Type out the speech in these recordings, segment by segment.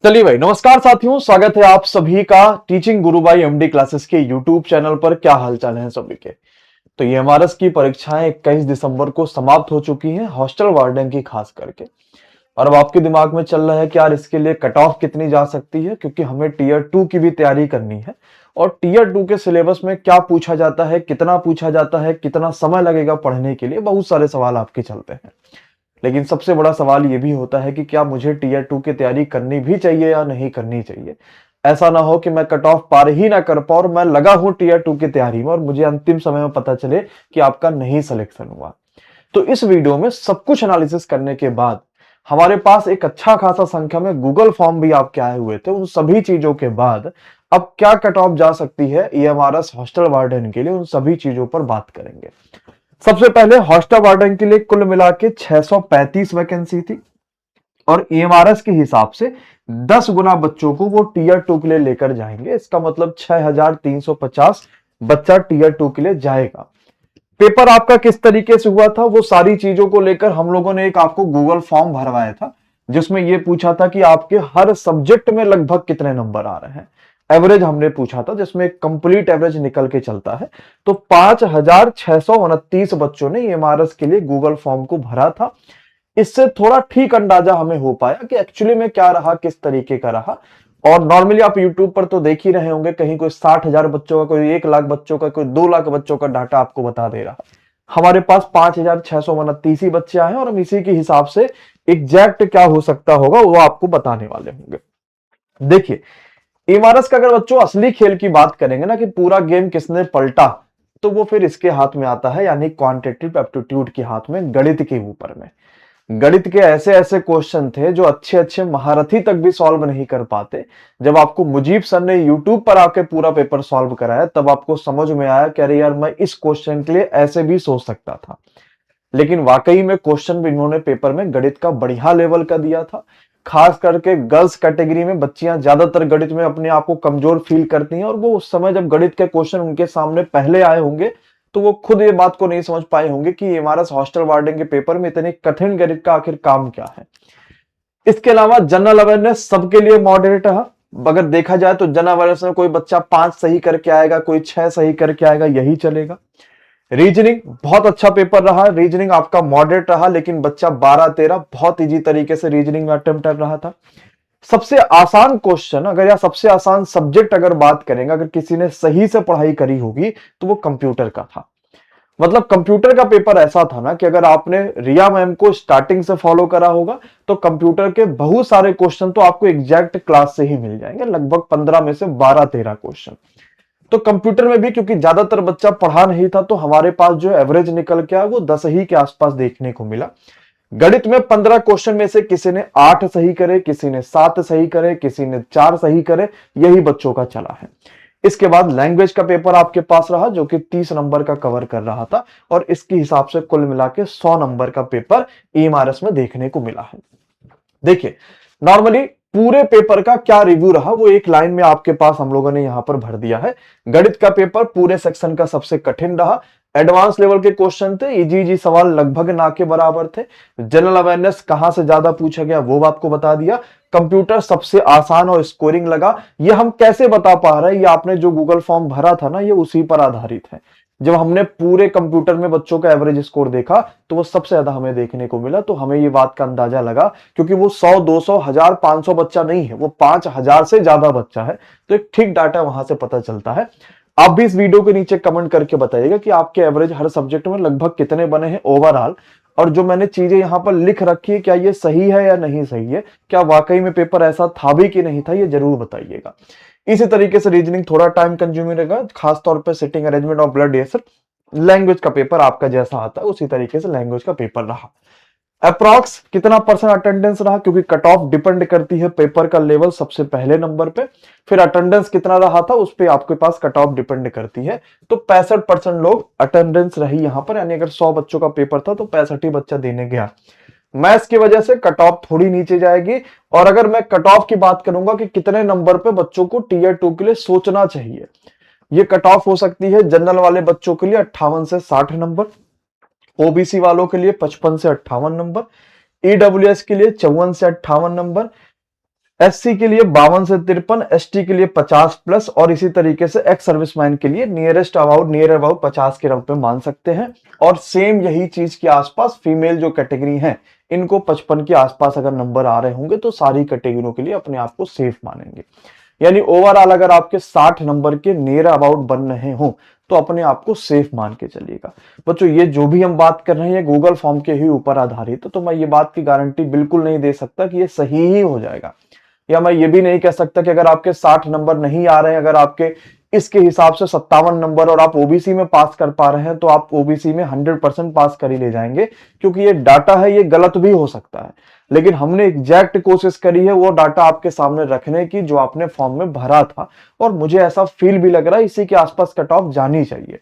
चलिए भाई, नमस्कार साथियों, स्वागत है आप सभी का टीचिंग गुरु भाई एमडी क्लासेस के यूट्यूब चैनल पर। क्या हालचाल है सभी के। तो ये एमआरएस की परीक्षाएं 21 दिसंबर को समाप्त हो चुकी हैं, हॉस्टल वार्डन की खास करके। और अब आपके दिमाग में चल रहा है कि यार इसके लिए कट ऑफ कितनी जा सकती है, क्योंकि हमें टीयर 2 की भी तैयारी करनी है। और टीयर 2 के सिलेबस में क्या पूछा जाता है, कितना पूछा जाता है, कितना समय लगेगा पढ़ने के लिए, बहुत सारे सवाल आपके चलते हैं। लेकिन सबसे बड़ा सवाल ये भी होता है कि क्या मुझे टीयर 2 की तैयारी करनी भी चाहिए या नहीं करनी चाहिए। ऐसा ना हो कि मैं कट ऑफ पार ही ना कर पाऊं और मैं लगा हूं टीयर 2 की तैयारी में और मुझे अंतिम समय में पता चले कि आपका नहीं सिलेक्शन हुआ। तो इस वीडियो में सब कुछ एनालिसिस करने के बाद हमारे पास एक अच्छा खासा संख्या में गूगल फॉर्म भी आपके आए हुए थे। उन सभी चीजों के बाद अब क्या कट ऑफ जा सकती है ईएमआरएस हॉस्टल वार्डन के लिए, उन सभी चीजों पर बात करेंगे। सबसे पहले हॉस्टल वार्डन के लिए कुल मिला के 635 वैकेंसी थी और ईएमआरएस के हिसाब से 10 गुना बच्चों को वो टीयर 2 के लिए लेकर जाएंगे। इसका मतलब 6350 बच्चा टीयर 2 के लिए जाएगा। पेपर आपका किस तरीके से हुआ था, वो सारी चीजों को लेकर हम लोगों ने एक आपको गूगल फॉर्म भरवाया था, जिसमें यह पूछा था कि आपके हर सब्जेक्ट में लगभग कितने नंबर आ रहे हैं। एवरेज हमने पूछा था, जिसमें एक कंप्लीट एवरेज निकल के चलता है। तो 5629 बच्चों ने एमआरएस के लिए गूगल फॉर्म को भरा था। इससे थोड़ा ठीक अंदाजा हमें हो पाया कि एक्चुअली में क्या रहा, किस तरीके का रहा। और नॉर्मली आप यूट्यूब पर तो देख ही रहे होंगे, कहीं कोई 60,000 बच्चों का, कोई 1 लाख बच्चों का, कोई 2 लाख बच्चों का डाटा आपको बता दे रहा। हमारे पास 5629 ही बच्चे आए और हम इसी के हिसाब से एग्जैक्ट क्या हो सकता होगा वो आपको बताने वाले होंगे। देखिए, एमआरएस का अगर बच्चों असली खेल की बात करेंगे ना, कि पूरा गेम किसने पलटा, तो वो फिर इसके हाथ में आता है, यानी क्वांटिटेटिव एप्टीट्यूड के हाथ में, गणित के ऊपर में। गणित के ऐसे ऐसे क्वेश्चन थे जो अच्छे अच्छे महारथी तक भी सॉल्व नहीं कर पाते। जब आपको मुजीब सर ने यूट्यूब पर आके पूरा पेपर सॉल्व कराया, तब आपको समझ में आया कि अरे यार, मैं इस क्वेश्चन के लिए ऐसे भी सोच सकता था। लेकिन वाकई में क्वेश्चन भी इन्होंने पेपर में गणित का बढ़िया लेवल का दिया था। खास करके गर्ल्स कैटेगरी में बच्चियां ज्यादातर गणित में अपने आप को कमजोर फील करती हैं, और वो उस समय जब गणित के क्वेश्चन उनके सामने पहले आए होंगे, तो वो खुद ये बात को नहीं समझ पाए होंगे कि एमआरएस हॉस्टल वार्डन के पेपर में इतने कठिन गणित का आखिर काम क्या है। इसके अलावा जनरल अवेयरनेस सबके लिए मॉडरेट रहा। अगर देखा जाए तो जनरल अवेयरनेस में कोई बच्चा 5 सही करके आएगा, कोई 6 सही करके आएगा, यही चलेगा। रीजनिंग बहुत अच्छा पेपर रहा, रीजनिंग आपका मॉडरेट रहा, लेकिन बच्चा 12-13 बहुत इजी तरीके से रीजनिंग में अटेम्प्ट कर रहा था। सबसे आसान क्वेश्चन अगर, या सबसे आसान सब्जेक्ट अगर बात करेंगे, अगर किसी ने सही से पढ़ाई करी होगी, तो वो कंप्यूटर का था। मतलब कंप्यूटर का पेपर ऐसा था ना, कि अगर आपने रिया मैम को स्टार्टिंग से फॉलो करा होगा, तो कंप्यूटर के बहुत सारे क्वेश्चन तो आपको एग्जैक्ट क्लास से ही मिल जाएंगे, लगभग 15 में से 12-13 क्वेश्चन। तो कंप्यूटर में भी क्योंकि ज्यादातर बच्चा पढ़ा नहीं था, तो हमारे पास जो एवरेज निकल के आया वो 10 ही के आसपास देखने को मिला। गणित में 15 क्वेश्चन में से किसी ने 8 सही करे, किसी ने 7 सही करे, किसी ने 4 सही करे, यही बच्चों का चला है। इसके बाद लैंग्वेज का पेपर आपके पास रहा, जो कि 30 नंबर का कवर कर रहा था, और इसके हिसाब से कुल मिला के 100 नंबर का पेपर ईएमआरएस में देखने को मिला है। देखिए, नॉर्मली पूरे पेपर का क्या रिव्यू रहा, वो एक लाइन में आपके पास हम लोगों ने यहां पर भर दिया है। गणित का पेपर पूरे सेक्शन का सबसे कठिन रहा। एडवांस लेवल के क्वेश्चन थे, इजी इजी सवाल लगभग ना के बराबर थे। जनरल अवेयरनेस कहां से ज्यादा पूछा गया वो आपको बता दिया। कंप्यूटर सबसे आसान और स्कोरिंग लगा। ये हम कैसे बता पा रहे हैं, ये आपने जो गूगल फॉर्म भरा था ना, ये उसी पर आधारित है। जब हमने पूरे कंप्यूटर में बच्चों का एवरेज स्कोर देखा, तो वो सबसे ज्यादा हमें देखने को मिला, तो हमें ये बात का अंदाजा लगा, क्योंकि वो 100, 200, 1000, 500 बच्चा नहीं है, वो 5000 से ज्यादा बच्चा है। तो एक ठीक डाटा वहां से पता चलता है। आप भी इस वीडियो के नीचे कमेंट करके बताइएगा कि आपके एवरेज हर सब्जेक्ट में लगभग कितने बने हैं ओवरऑल, और जो मैंने चीजें यहां पर लिख रखी है, क्या ये सही है या नहीं सही है, क्या वाकई में पेपर ऐसा था भी कि नहीं था, ये जरूर बताइएगा। इसी तरीके से रीजनिंग थोड़ा टाइम कंज्यूमिंग रहेगा, खासतौर पर सिटिंग अरेंजमेंट ऑफ ब्लड, ये सब। लैंग्वेज का पेपर आपका जैसा आता है उसी तरीके से लैंग्वेज का पेपर रहा। अप्रॉक्स कितना परसेंट अटेंडेंस रहा, क्योंकि कट ऑफ डिपेंड करती है पेपर का लेवल सबसे पहले नंबर पे, फिर अटेंडेंस कितना रहा था उस पे आपके पास कट ऑफ डिपेंड करती है। तो 65% लोग अटेंडेंस रही यहां पर, यानी अगर 100 बच्चों का पेपर था तो 65 ही बच्चा देने गया। मैथ्स की वजह से कट ऑफ थोड़ी नीचे जाएगी। और अगर मैं कट ऑफ की बात करूंगा कि कितने नंबर पे बच्चों को टीयर 2 के लिए सोचना चाहिए, ये कट ऑफ हो सकती है जनरल वाले बच्चों के लिए 58 से 60 नंबर, ओबीसी वालों के लिए 55 से 58 नंबर, ईडब्ल्यूएस के लिए 54 से 58 नंबर, एससी के लिए 52 से 53, एसटी के लिए 50 प्लस, और इसी तरीके से एक्स सर्विसमैन के लिए नियर अबाउट 50 के राउंड पे मान सकते हैं। और सेम यही चीज के आसपास फीमेल जो कैटेगरी है, इनको 55 के आसपास अगर नंबर आ रहे होंगे तो सारी कैटेगरियों के लिए अपने आप को सेफ मानेंगे। यानी ओवरऑल अगर आपके 60 नंबर के नियर अबाउट बन रहे हो तो अपने आप को सेफ मान के चलिएगा। बच्चों ये जो भी हम बात कर रहे हैं गूगल फॉर्म के ही ऊपर आधारित है, तो मैं ये बात की गारंटी बिल्कुल नहीं दे सकता कि ये सही ही हो जाएगा, या मैं ये भी नहीं कह सकता कि अगर आपके 60 नंबर नहीं आ रहे हैं, अगर आपके इसके हिसाब से 57 नंबर और आप ओबीसी में पास कर पा रहे हैं तो आप ओबीसी में 100% पास कर ही ले जाएंगे, क्योंकि ये डाटा है, ये गलत भी हो सकता है। लेकिन हमने एग्जैक्ट कोशिश करी है वो डाटा आपके सामने रखने की जो आपने फॉर्म में भरा था, और मुझे ऐसा फील भी लग रहा है इसी के आसपास कट ऑफ जानी चाहिए।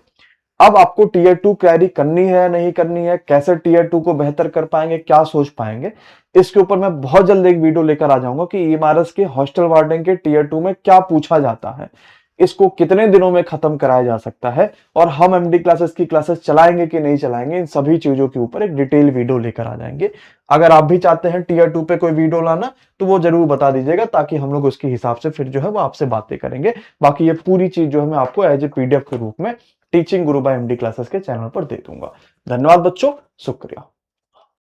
अब आपको टीयर 2 कैरी करनी है नहीं करनी है, कैसे टीयर 2 को बेहतर कर पाएंगे, क्या सोच पाएंगे, इसके ऊपर मैं बहुत जल्द एक वीडियो लेकर आ जाऊंगा कि ईएमआरएस के हॉस्टल वार्डन के टीयर 2 में क्या पूछा जाता है, इसको कितने दिनों में खत्म कराया जा सकता है, और हम एमडी क्लासेस की क्लासेस चलाएंगे कि नहीं चलाएंगे, इन सभी चीजों के ऊपर एक डिटेल वीडियो लेकर आ जाएंगे। अगर आप भी चाहते हैं टीयर 2 पे कोई वीडियो लाना तो वो जरूर बता दीजिएगा, ताकि हम लोग उसके हिसाब से फिर जो है वो आपसे बातें करेंगे। बाकी ये पूरी चीज जो है मैं आपको एज ए पीडीएफ के रूप में टीचिंग गुरु बाय एमडी क्लासेस के चैनल पर दे दूंगा। धन्यवाद बच्चों, शुक्रिया।